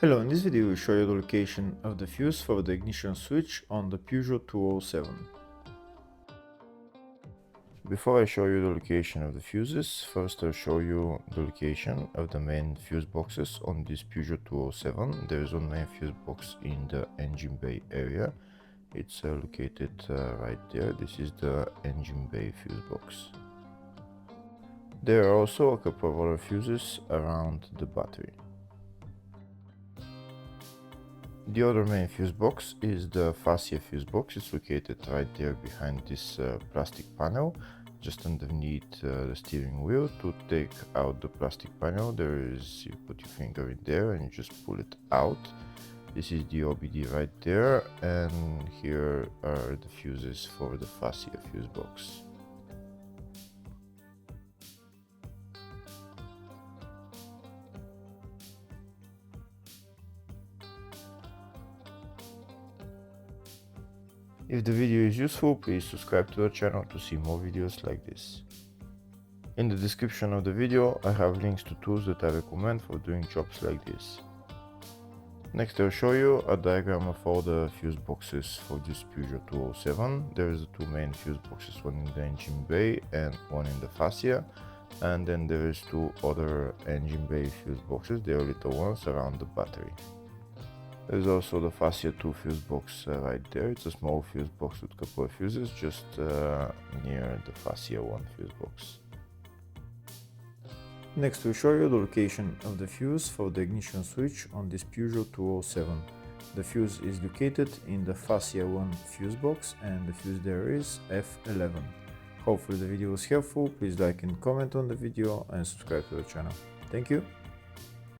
Hello, in this video we show you the location of the fuse for the ignition switch on the Peugeot 207. Before I show you the location of the fuses, first I'll show you the location of the main fuse boxes on this Peugeot 207. There is one main fuse box in the engine bay area. It's located right there. This is the engine bay fuse box. There are also a couple of other fuses around the battery. The other main fuse box is the fascia fuse box. It's located right there behind this plastic panel, just underneath the steering wheel. To take out the plastic panel, you put your finger in there and you just pull it out. This is the OBD right there, and here are the fuses for the fascia fuse box. If the video is useful, please subscribe to the channel to see more videos like this. In the description of the video, I have links to tools that I recommend for doing jobs like this. Next I'll show you a diagram of all the fuse boxes for this Peugeot 207. There is the two main fuse boxes, one in the engine bay and one in the fascia. And then there is two other engine bay fuse boxes, they are little ones around the battery. There's also the fascia 2 fuse box right there. It's a small fuse box with a couple of fuses just near the fascia 1 fuse box. Next we'll show you the location of the fuse for the ignition switch on this Peugeot 207. The fuse is located in the fascia 1 fuse box and the fuse there is F11. Hopefully the video was helpful. Please like and comment on the video and subscribe to the channel. Thank you.